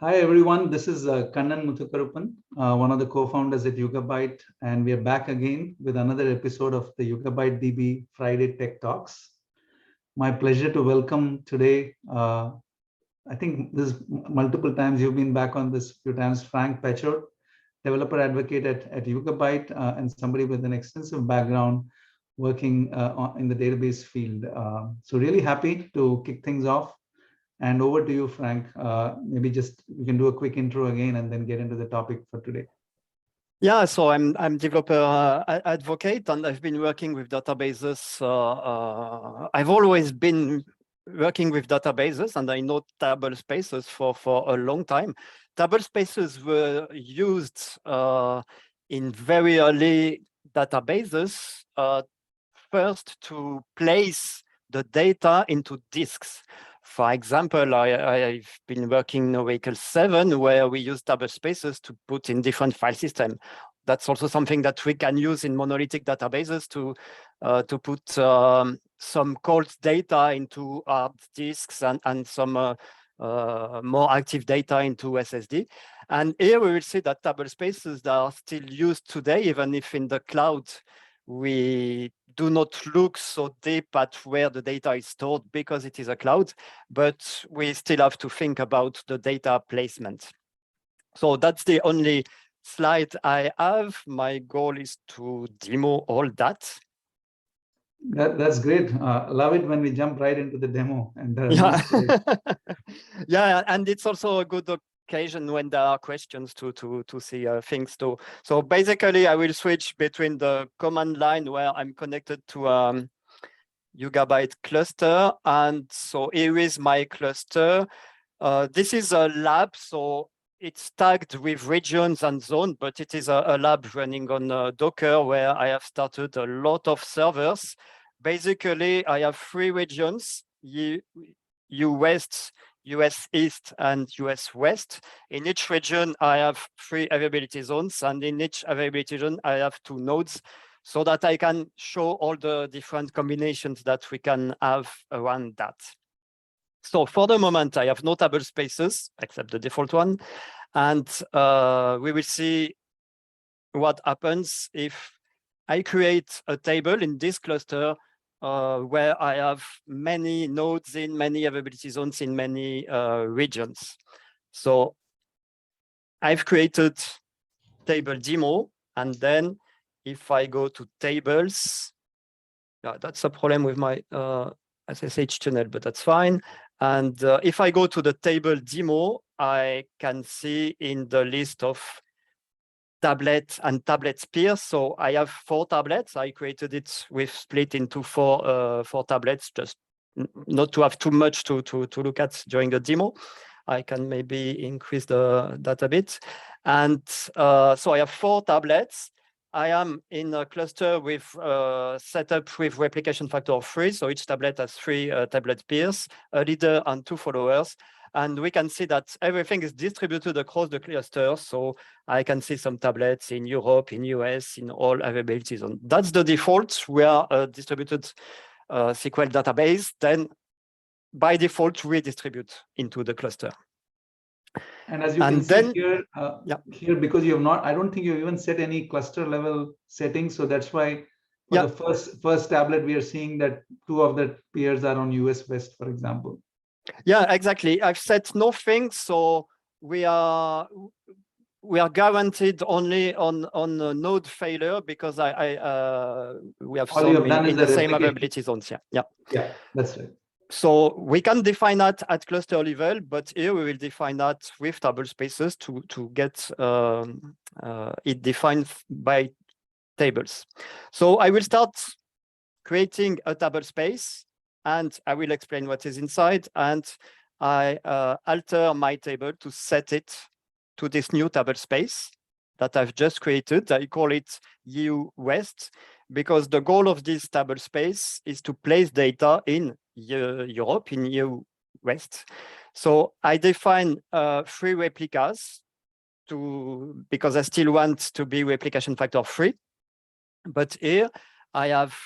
Hi everyone, this is Kannan Muthukkaruppan, one of the co-founders at Yugabyte, and we are back again with another episode of the YugabyteDB Friday Tech Talks. My pleasure to welcome today, I think this multiple times you've been back on this few times, Franck Pachot, developer advocate at Yugabyte, and somebody with an extensive background working in the database field. So really happy to kick things off. And over to you, Franck. Maybe just you can do a quick intro again and then get into the topic for today. Yeah, so I'm developer advocate, and I've been working with databases. I've always been working with databases, and I know tablespaces for a long time. Tablespaces were used in very early databases first to place the data into disks. For example, I've been working in Oracle 7, where we use tablespaces to put in different file systems. That's also something that we can use in monolithic databases to put some cold data into hard disks and some more active data into SSD. And here we will see that tablespaces that are still used today, even if in the cloud, we do not look so deep at where the data is stored because it is a cloud, but we still have to think about the data placement. So that's the only slide I have. My goal is to demo all that. That's great. Love it when we jump right into the demo. And yeah. Yeah, and it's also a good occasion when there are questions to see things too. So basically, I will switch between the command line where I'm connected to Yugabyte cluster, and so here is my cluster. This is a lab, so it's tagged with regions and zones, but it is a lab running on Docker where I have started a lot of servers. Basically, I have 3 regions: US, US East, and US West. In each region, I have 3 availability zones, and in each availability zone, I have 2 nodes, so that I can show all the different combinations that we can have around that. So for the moment, I have no tablespaces except the default one, and we will see what happens if I create a table in this cluster where I have many nodes in many availability zones in many regions. So I've created table demo, and then if I go to tables, that's a problem with my SSH tunnel, but that's fine. And if I go to the table demo, I can see in the list of tablet and tablet peers. So I have 4 tablets. I created it with split into 4 tablets, just not to have too much to look at during the demo. I can maybe increase that a bit. And so I have 4 tablets. I am in a cluster with setup with replication factor of 3. So each tablet has 3 tablet peers, a leader and 2 followers. And we can see that everything is distributed across the cluster. So I can see some tablets in Europe, in US, in all availability zones. That's the default. We are a distributed SQL database. Then by default, we distribute into the cluster. And as you can see here, here, because you have not, I don't think you've even set any cluster level settings. So that's why for the first tablet, we are seeing that 2 of the peers are on US West, for example. Yeah, exactly. I've set nothing, so we are guaranteed only on a node failure because we have some in the same availability zones. Yeah, that's right. So we can define that at cluster level, but here we will define that with tablespaces to get it defined by tables. So I will start creating a tablespace, and I will explain what is inside, and I alter my table to set it to this new tablespace that I've just created. I call it EU West, because the goal of this tablespace is to place data in Europe, in EU West. So I define 3 replicas because I still want to be replication factor 3. But here I have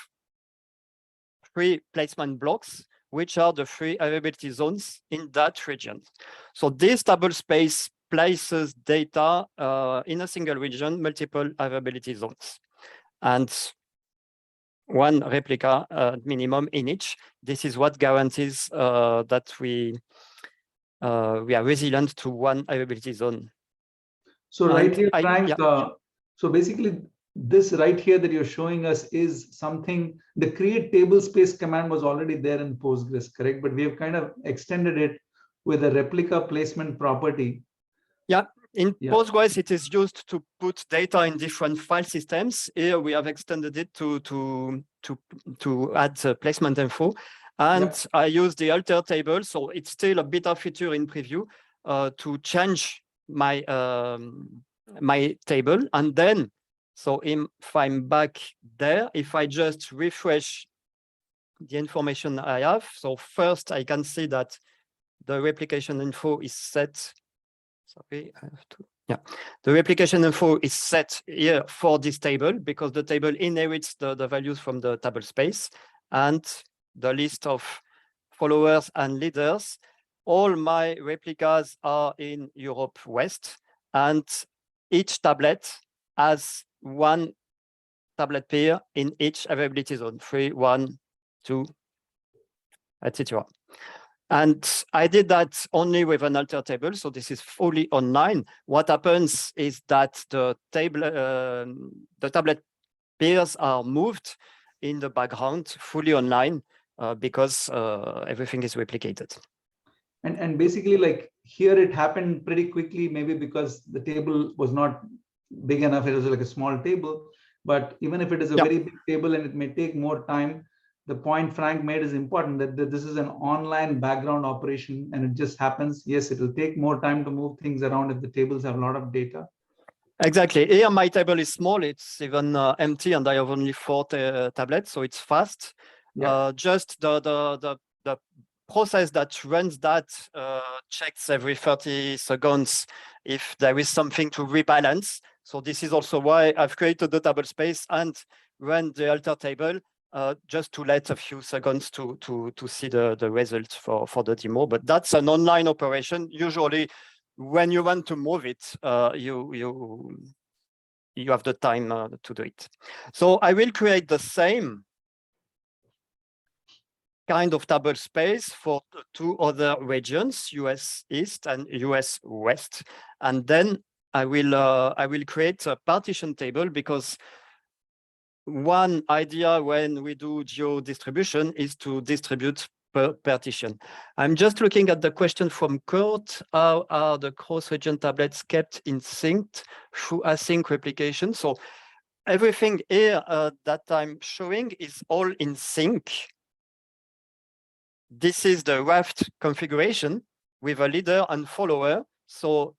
3 placement blocks which are the free availability zones in that region. So this tablespace places data in a single region, multiple availability zones, and one replica minimum in each. This is what guarantees that we are resilient to one availability zone. So right here, Frank, so basically this right here that you're showing us is something, the create tablespace command was already there in Postgres, correct? But we have kind of extended it with a replica placement property. Yeah, in Postgres, it is used to put data in different file systems. Here we have extended it to add placement info. And I use the alter table, so it's still a beta feature in preview to change my my table. And then, so if I'm back there, if I just refresh the information I have, so first I can see that the replication info is set. Sorry, I have to. Yeah, the replication info is set here for this table because the table inherits the values from the table space and the list of followers and leaders. All my replicas are in Europe West, and each tablet has one tablet pair in each availability zone, 3, 1, 2, etc. And I did that only with an alter table, so this is fully online. What happens is that the tablet pairs are moved in the background, fully online, because everything is replicated. And basically, like here, it happened pretty quickly, maybe because the table was not big enough. It was like a small table. But even if it is a very big table and it may take more time, the point Frank made is important, that this is an online background operation and it just happens. Yes, it will take more time to move things around if the tables have a lot of data. Exactly. Here, my table is small. It's even empty, and I have only 4 tablets, so it's fast. Just the process that runs that checks every 30 seconds if there is something to rebalance. So this is also why I've created the table space and run the alter table just to let a few seconds to see the results for the demo. But that's an online operation. Usually, when you want to move it, you have the time to do it. So I will create the same kind of table space for 2 other regions, US East and US West. And then I will create a partition table, because one idea when we do geo-distribution is to distribute per partition. I'm just looking at the question from Kurt. How are the cross-region tablets kept in sync through async replication? So everything here that I'm showing is all in sync. This is the raft configuration with a leader and follower. So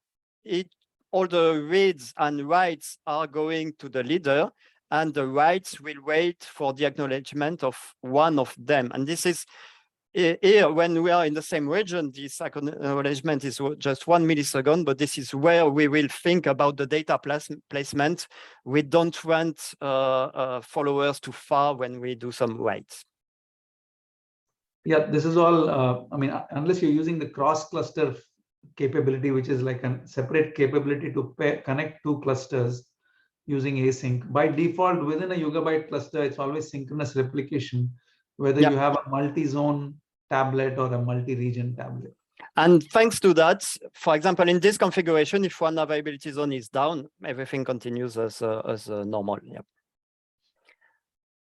all the reads and writes are going to the leader, and the writes will wait for the acknowledgement of one of them. And this is here, when we are in the same region, this acknowledgement is just 1 millisecond, but this is where we will think about the data placement. We don't want followers too far when we do some writes. Yeah, this is all, I mean, unless you're using the cross-cluster capability, which is like a separate capability to connect 2 clusters using async. By default, within a Yugabyte cluster, it's always synchronous replication, whether you have a multi-zone tablet or a multi-region tablet. And thanks to that, for example, in this configuration, if one availability zone is down, everything continues as normal. Yep.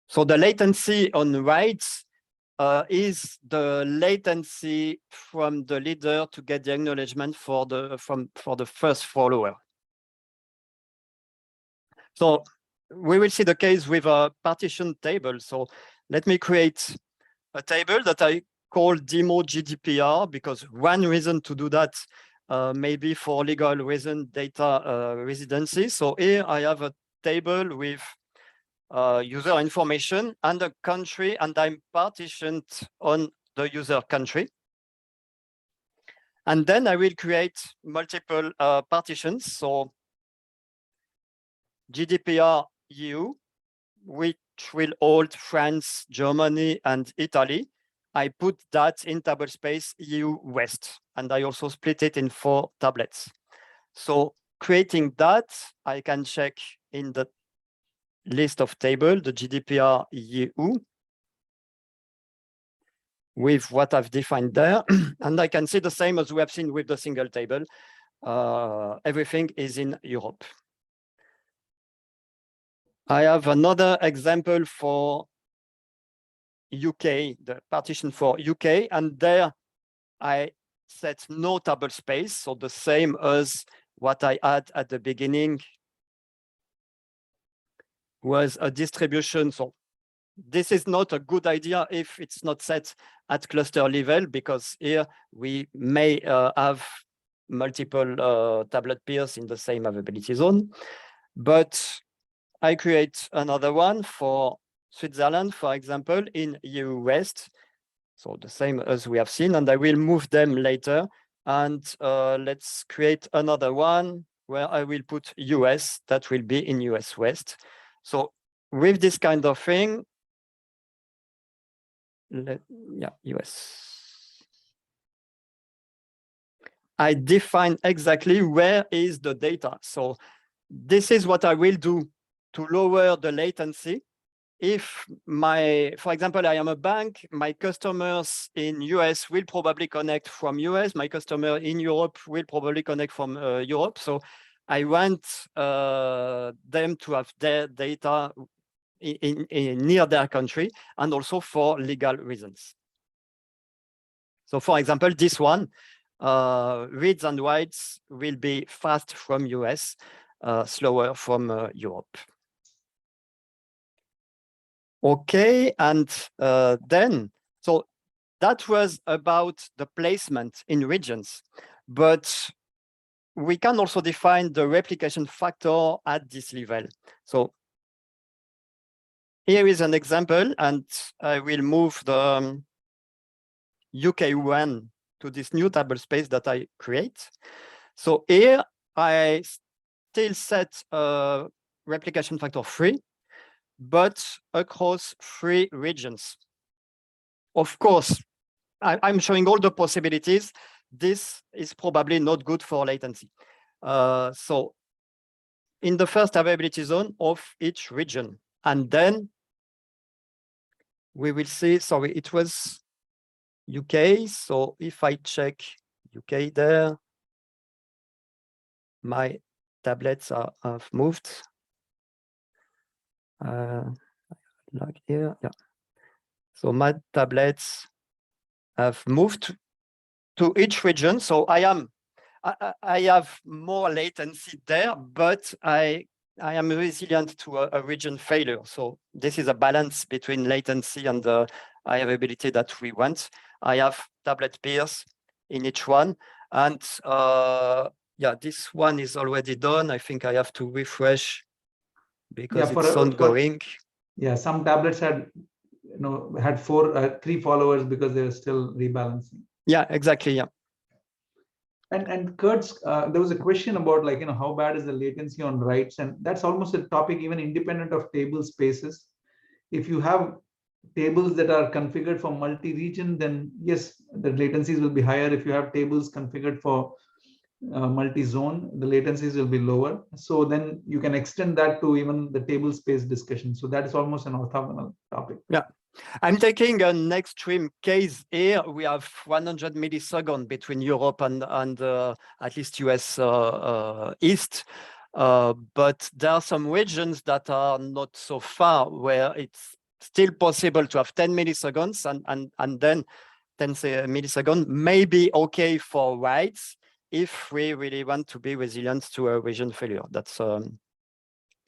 So the latency on writes is the latency from the leader to get the acknowledgement for the first follower. So we will see the case with a partition table. So let me create a table that I call demo GDPR, because one reason to do that may be for legal reason, data residency. So here I have a table with user information and a country, and I'm partitioned on the user country. And then I will create multiple partitions. So GDPR EU, which will hold France, Germany, and Italy. I put that in tablespace EU West, and I also split it in 4 tablets. So creating that, I can check in the list of table, the GDPR EU, with what I've defined there. And I can see the same as we have seen with the single table. Everything is in Europe. I have another example for UK, the partition for UK, and there I set no tablespace, so the same as what I had at the beginning was a distribution. So this is not a good idea if it's not set at cluster level, because here we may have multiple tablet peers in the same availability zone. But I create another one for Switzerland, for example, in EU West. So the same as we have seen, and I will move them later. And let's create another one where I will put US, that will be in US West. So with this kind of thing, US. I define exactly where is the data. So this is what I will do to lower the latency. If for example, I am a bank, my customers in US will probably connect from US, my customer in Europe will probably connect from Europe. So I want them to have their data near their country, and also for legal reasons. So for example, this one, reads and writes will be fast from US, slower from Europe. Okay, and then, so that was about the placement in regions, but we can also define the replication factor at this level. So here is an example, and I will move the UK1 to this new tablespace that I create. So here I still set a replication factor 3, but across 3 regions. Of course, I'm showing all the possibilities. This is probably not good for latency. So in the first availability zone of each region, and then we will see, sorry, it was UK. So if I check UK there, my tablets have moved. Like here, yeah. So my tablets have moved to each region. So I have more latency there, but I am resilient to a region failure. So this is a balance between latency and the high availability that we want. I have tablet peers in each one, and yeah, this one is already done. I think I have to refresh because it's ongoing. Yeah, some tablets had, had 3 followers because they're still rebalancing. Yeah, exactly. Yeah. And Kurt's, there was a question about how bad is the latency on writes, and that's almost a topic even independent of table spaces. If you have tables that are configured for multi-region, then yes, the latencies will be higher. If you have tables configured for multi-zone, the latencies will be lower. So then you can extend that to even the table space discussion. So that is almost an orthogonal topic. Yeah. I'm taking an extreme case here. We have 100 milliseconds between Europe and at least US East. But there are some regions that are not so far where it's still possible to have 10 milliseconds and then 10 milliseconds may be okay for writes if we really want to be resilient to a region failure. That's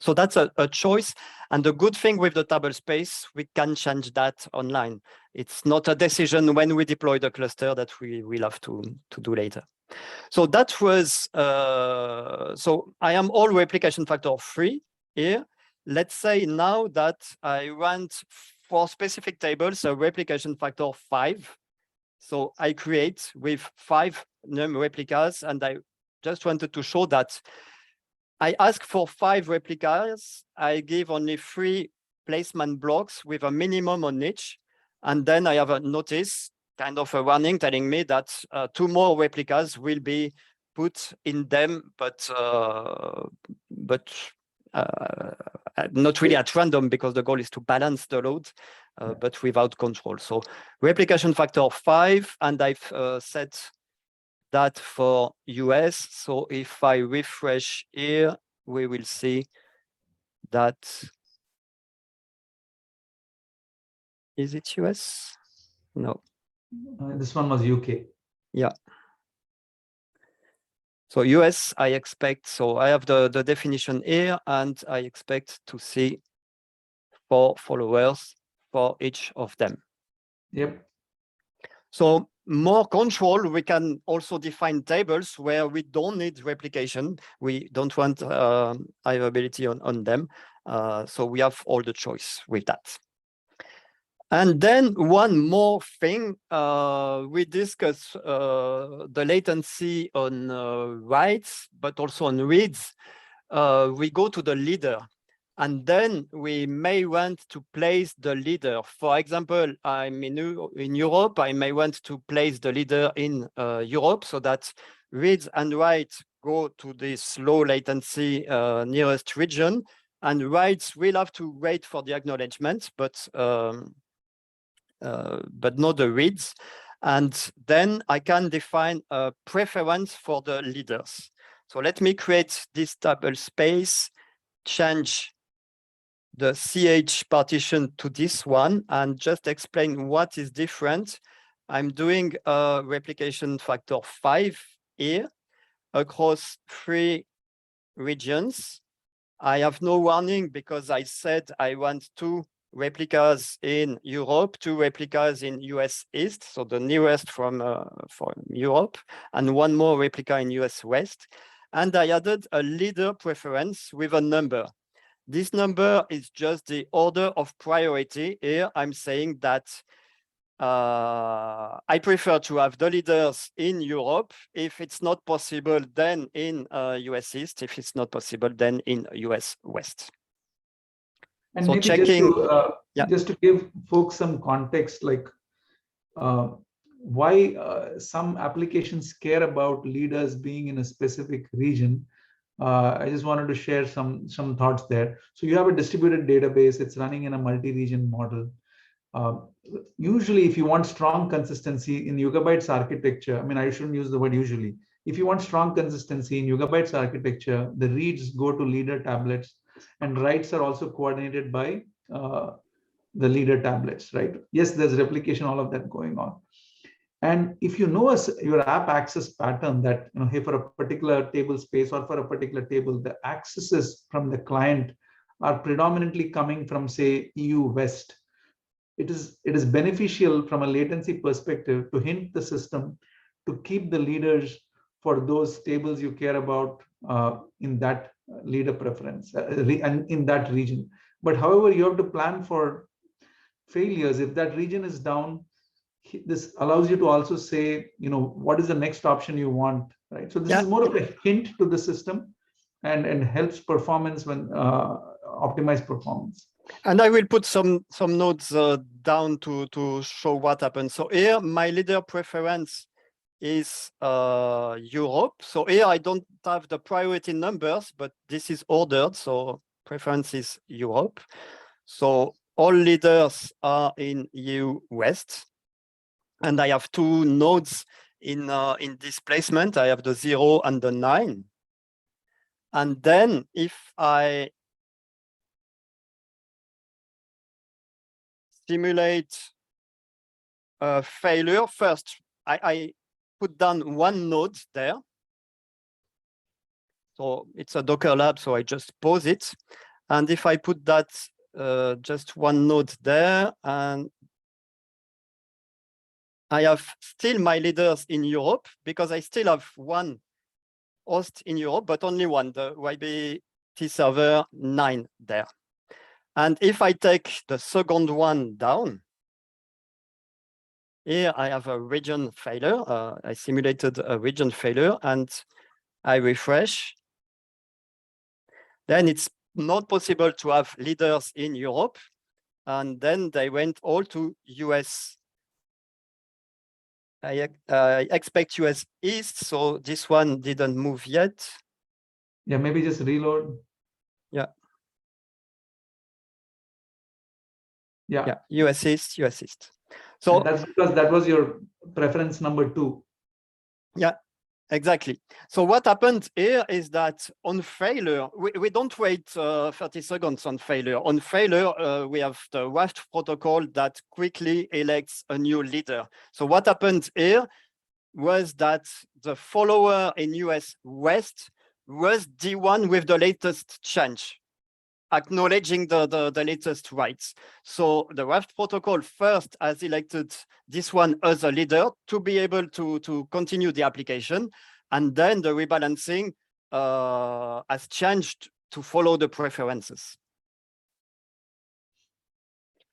so that's a choice. And the good thing with the tablespace, we can change that online. It's not a decision when we deploy the cluster that we will have to do later. So that was, so I am all replication factor 3 here. Let's say now that I want for specific tables a replication factor 5. So I create with 5 num replicas, and I just wanted to show that I ask for 5 replicas. I give only 3 placement blocks with a minimum on each. And then I have a notice, kind of a warning telling me that 2 more replicas will be put in them, but not really at random, because the goal is to balance the load, but without control. So replication factor 5, and I've set that for US. So if I refresh here, we will see that. Is it US? No. This one was UK. Yeah. So US, I expect, so I have the definition here, and I expect to see 4 followers for each of them. Yep. So more control, we can also define tables where we don't need replication. We don't want high availability on them. So we have all the choice with that. And then one more thing, we discuss the latency on writes, but also on reads. We go to the leader, and then we may want to place the leader. For example, I'm in Europe, I may want to place the leader in Europe, so that reads and writes go to this low latency nearest region, and writes will have to wait for the acknowledgement, but not the reads. And then I can define a preference for the leaders. So let me create this table space, change the CH partition to this one, and just explain what is different. I'm doing a replication factor 5 here across 3 regions. I have no warning because I said I want 2 replicas in Europe, 2 replicas in US East, so the nearest from Europe, and 1 more replica in US West. And I added a leader preference with a number. This number is just the order of priority. Here I'm saying that I prefer to have the leaders in Europe. If it's not possible, then in US East. If it's not possible, then in US West. And so maybe checking, just to give folks some context, like why some applications care about leaders being in a specific region. I just wanted to share some thoughts there. So you have a distributed database, it's running in a multi-region model. Usually, if you want strong consistency in Yugabyte's architecture, I mean, I shouldn't use the word usually. If you want strong consistency in Yugabyte's architecture, the reads go to leader tablets, and writes are also coordinated by the leader tablets, right? Yes, there's replication, all of that going on. And if you know your app access pattern, that hey, for a particular table space or for a particular table, the accesses from the client are predominantly coming from, say, EU West. It is beneficial from a latency perspective to hint the system to keep the leaders for those tables you care about in that leader preference and in that region. But however, you have to plan for failures. If that region is down, this allows you to also say, what is the next option you want, right? So this is more of a hint to the system and helps performance when optimize performance. And I will put some nodes down to show what happens. So here, my leader preference is Europe. So here I don't have the priority numbers, but this is ordered. So preference is Europe. So all leaders are in EU West. And I have 2 nodes in displacement. I have the 0 and the 9. And then if I simulate a failure, first I put down 1 node there. So it's a Docker lab, so I just pause it. And if I put that just 1 node there, and I have still my leaders in Europe, because I still have 1 host in Europe, but only 1, the YBT server 9 there. And if I take the second one down, here I have a region failure. I simulated a region failure and I refresh. Then it's not possible to have leaders in Europe. and then they went all to US. I expect US East, so this one didn't move yet. Yeah, maybe just reload. Yeah. Yeah. US East, US East. So and that's because that was your preference number 2. Yeah, exactly. So what happened here is that on failure, we don't wait 30 seconds on failure. On failure, we have the WAFT protocol that quickly elects a new leader. So what happened here was that the follower in US West was the one with the latest change, acknowledging the latest rights. So the WAFT protocol first has elected this one as a leader to be able to continue the application. And then the rebalancing has changed to follow the preferences.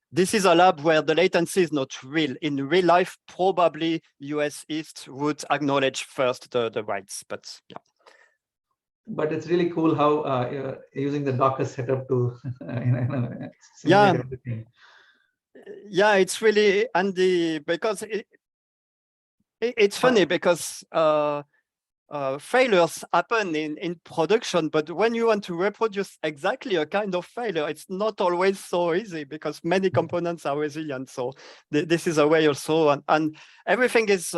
This is a lab where the latency is not real. In real life, probably US East would acknowledge first the rights, but yeah. But it's really cool how you're using the Docker setup to simulate everything. Yeah, it's really handy because it's funny because failures happen in production, but when you want to reproduce exactly a kind of failure, it's not always so easy because many components are resilient. So this is a way also, and everything is,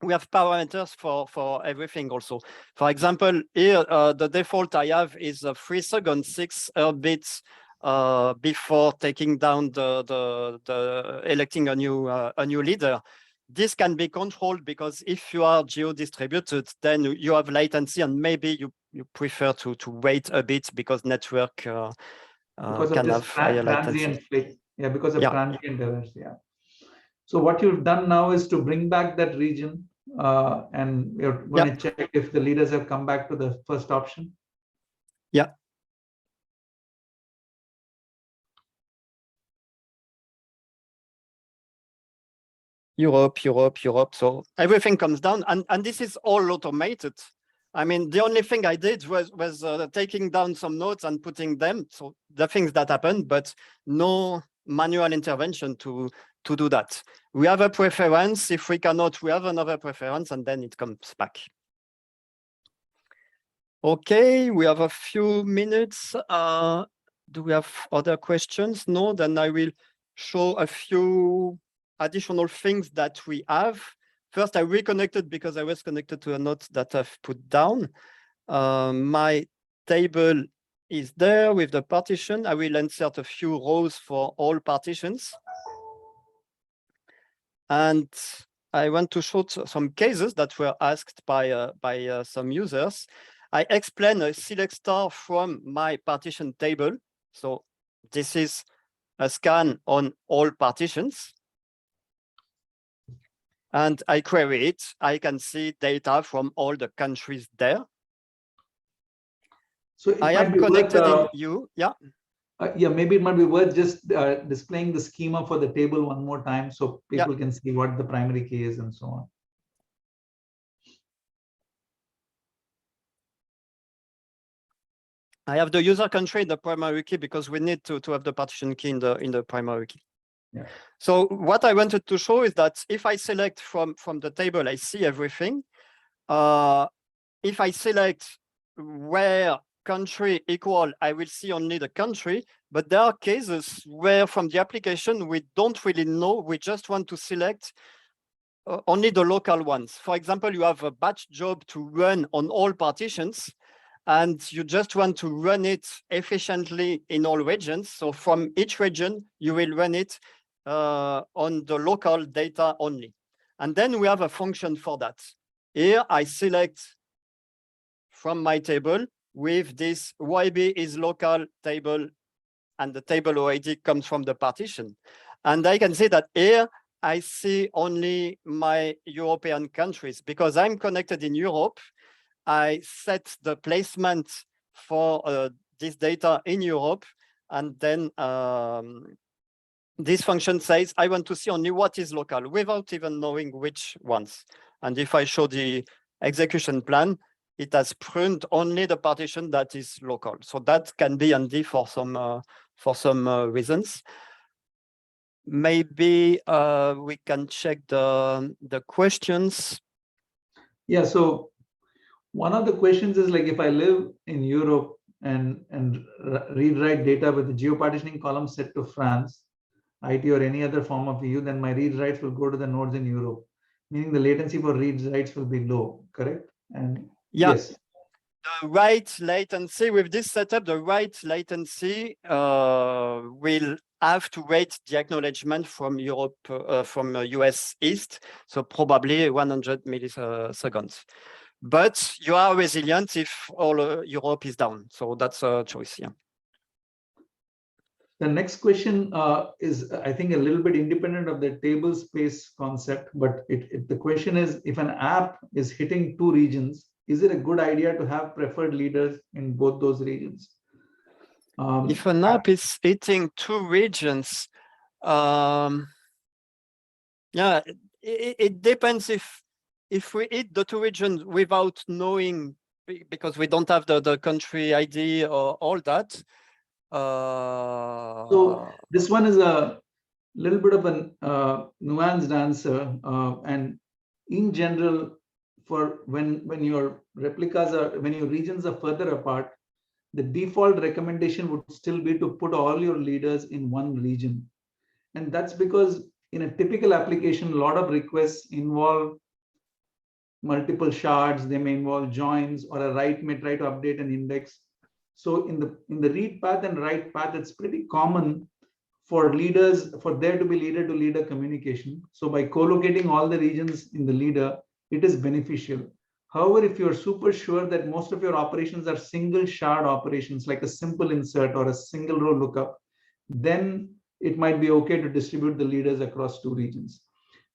we have parameters for everything also. For example, here, the default I have is 3 seconds, 6 bits before taking down the electing a new leader. This can be controlled because if you are geo-distributed, then you have latency, and maybe you prefer to wait a bit because network can have higher latency. Yeah, because of transient errors. Yeah. So what you've done now is to bring back that region, and you're going to check if the leaders have come back to the first option. Yeah. Europe. So everything comes down, and this is all automated. I mean, the only thing I did was taking down some nodes and putting them. So the things that happened, but no manual intervention to do that. We have a preference. If we cannot, we have another preference, and then it comes back. Okay, we have a few minutes. Do we have other questions? No, then I will show a few additional things that we have. First, I reconnected because I was connected to a node that I've put down. My table is there with the partition. I will insert a few rows for all partitions. And I want to show some cases that were asked by some users. I explain a select star from my partition table. So this is a scan on all partitions. And I query it. I can see data from all the countries there. So I am connected in you. Yeah. Yeah, maybe it might be worth just displaying the schema for the table one more time so people can see what the primary key is and so on. I have the user country in the primary key because we need to have the partition key in the primary key. Yeah. So what I wanted to show is that if I select from the table, I see everything. If I select where country equal, I will see only the country, but there are cases where from the application, we don't really know. We just want to select only the local ones. For example, you have a batch job to run on all partitions, and you just want to run it efficiently in all regions. So from each region, you will run it on the local data only. And then we have a function for that. Here, I select from my table with this YB is local table, and the table OID comes from the partition. And I can see that here, I see only my European countries because I'm connected in Europe. I set the placement for this data in Europe, and then this function says, I want to see only what is local without even knowing which ones. And if I show the execution plan, it has pruned only the partition that is local. So that can be handy for some for some reasons. Maybe we can check the questions. Yeah, so one of the questions is like, if I live in Europe and read-write data with the geopartitioning column set to France, IT or any other form of EU, then my read-writes will go to the nodes in Europe, meaning the latency for read-writes will be low, correct? And yeah. Yes. The write latency with this setup, the write latency will have to wait the acknowledgement from Europe, from US East, so probably 100 milliseconds. But you are resilient if all Europe is down, so that's a choice. Yeah. The next question is, I think, a little bit independent of the tablespace concept, but the question is, if an app is hitting two regions, is it a good idea to have preferred leaders in both those regions? If an app is hitting two regions, yeah, it depends if we hit the two regions without knowing, because we don't have the country ID or all that. So this one is a little bit of a nuanced answer, and in general, for when your replicas are, when your regions are further apart, the default recommendation would still be to put all your leaders in one region. And that's because in a typical application, a lot of requests involve multiple shards, they may involve joins, or a write may try to update an index. So in the read path and write path, it's pretty common for leaders, for there to be leader to leader communication. So by co-locating all the regions in the leader, it is beneficial. However, if you're super sure that most of your operations are single shard operations, like a simple insert or a single row lookup, then it might be okay to distribute the leaders across two regions.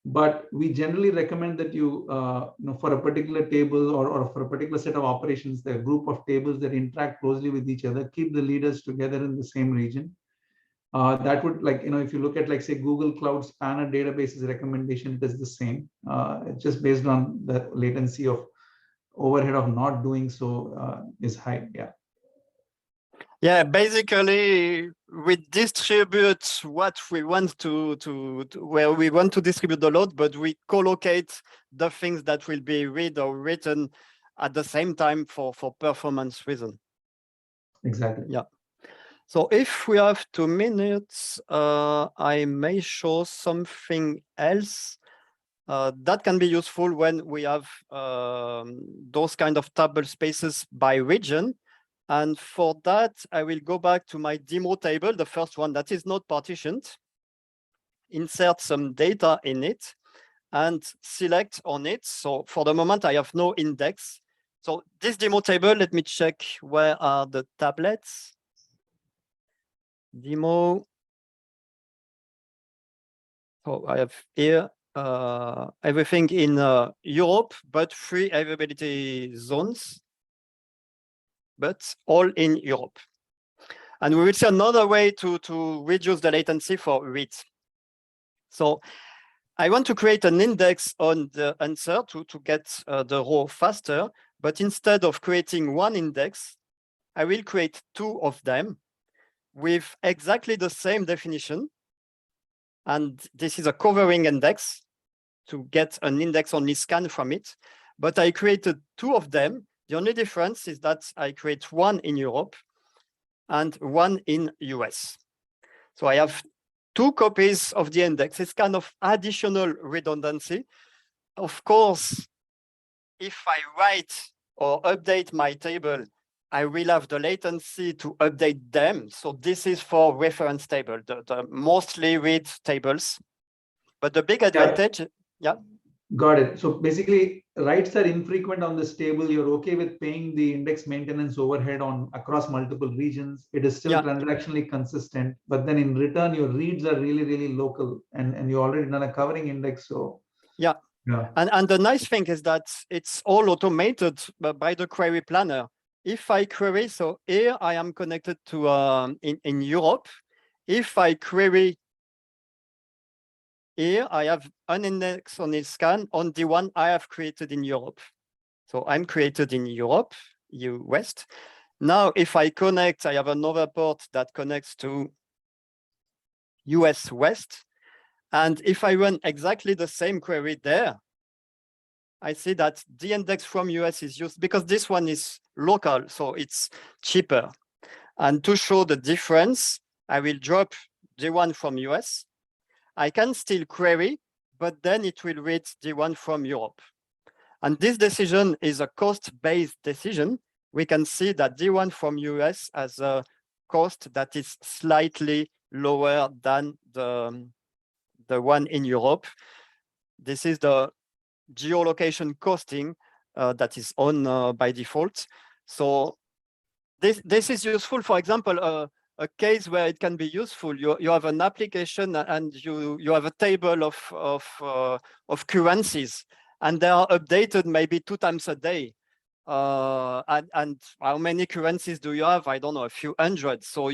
But we generally recommend that you know, for a particular table or for a particular set of operations, the group of tables that interact closely with each other, keep the leaders together in the same region. That would, like, you know, if you look at, like, say, Google Cloud Spanner databases recommendation, it is the same. It's just based on the latency of overhead of not doing so is high. Yeah. Yeah, basically we distribute what we want to where we want to distribute the load, but we collocate the things that will be read or written at the same time for performance reason. Exactly. Yeah. So if we have 2 minutes, I may show something else that can be useful when we have those kind of table spaces by region. And for that, I will go back to my demo table, the first one that is not partitioned, insert some data in it, and select on it. So for the moment, I have no index. So this demo table, let me check where are the tablets. Demo. So I have here everything in Europe, but 3 availability zones, but all in Europe. And we will see another way to reduce the latency for reads. So I want to create an index on the answer to get the row faster, but instead of creating one index, I will create 2 of them with exactly the same definition. And this is a covering index to get an index only scan from it. But I created 2 of them. The only difference is that I create 1 in Europe and 1 in US. So I have 2 copies of the index. It's kind of additional redundancy. Of course, if I write or update my table, I will have the latency to update them. So this is for reference table, the mostly read tables. But the big advantage, yeah. Got it. So basically, writes are infrequent on this table. You're okay with paying the index maintenance overhead on across multiple regions. It is still transactionally consistent, but then in return, your reads are really, really local, and you already done a covering index. So yeah. And the nice thing is that it's all automated by the query planner. If I query, so here I am connected to in Europe. If I query here, I have an index on this scan on the one I have created in Europe. So I'm created in Europe, EU West. Now, if I connect, I have another port that connects to US West. And if I run exactly the same query there, I see that the index from US is used because this one is local, so it's cheaper. And to show the difference, I will drop the one from US. I can still query, but then it will read the one from Europe. And this decision is a cost-based decision. We can see that the one from US has a cost that is slightly lower than the one in Europe. This is the geolocation costing that is on by default. So this is useful. For example, a case where it can be useful. You have an application and you have a table of currencies, and they are updated maybe 2 times a day. And how many currencies do you have? I don't know, a few hundred. So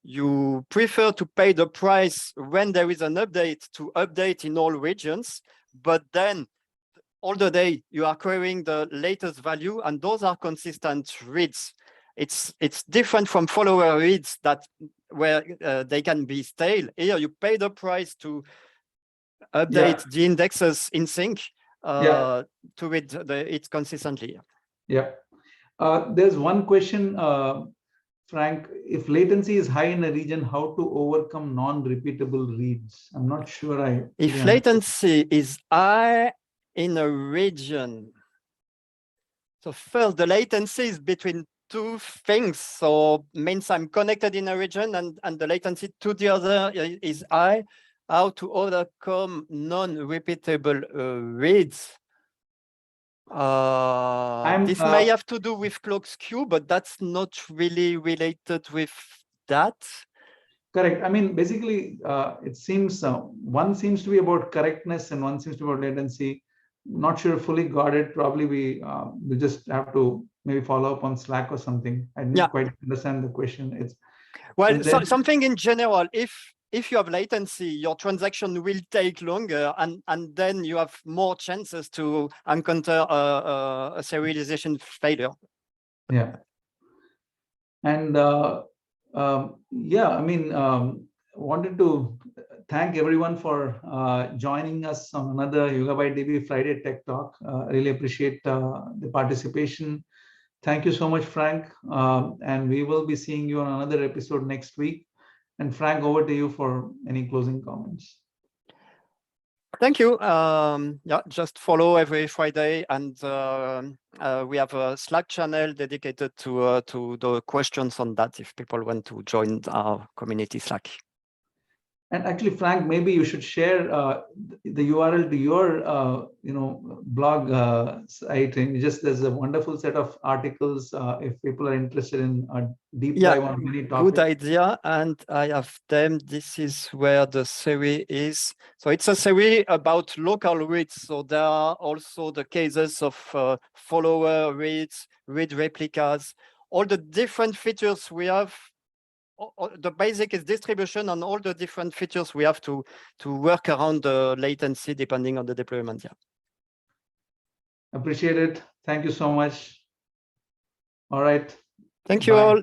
you prefer to pay the price when there is an update to update in all regions, but then all the day you are querying the latest value, and those are consistent reads. It's different from follower reads that where they can be stale. Here you pay the price to update the indexes in sync to read it consistently. Yeah. There's one question, Frank. If latency is high in a region, how to overcome non-repeatable reads? I'm not sure If latency is high in a region, so first the latency is between 2 things. So means I'm connected in a region and the latency to the other is high. How to overcome non-repeatable reads? This may have to do with clock skew, but that's not really related with that. Correct. I mean, basically, it seems one seems to be about correctness and one seems to be about latency. Not sure fully got it. Probably we just have to maybe follow up on Slack or something. I didn't quite understand the question. It's well, so something in general. If you have latency, your transaction will take longer, and then you have more chances to encounter a serialization failure. Yeah. And yeah, I mean, wanted to thank everyone for joining us on another YugabyteDB Friday Tech Talk. Really appreciate the participation. Thank you so much, Frank. And we will be seeing you on another episode next week. And Frank, over to you for any closing comments. Thank you. Yeah, just follow every Friday, and we have a Slack channel dedicated to the questions on that if people want to join our community Slack. And actually, Frank, maybe you should share the URL to your blog site. And just there's a wonderful set of articles if people are interested in a deep dive on many topics. Good idea. And I have them. This is where the series is. So it's a series about local reads. So there are also the cases of follower reads, read replicas, all the different features we have. The basic is distribution and all the different features we have to work around the latency depending on the deployment. Yeah. Appreciate it. Thank you so much. All right. Thank you all.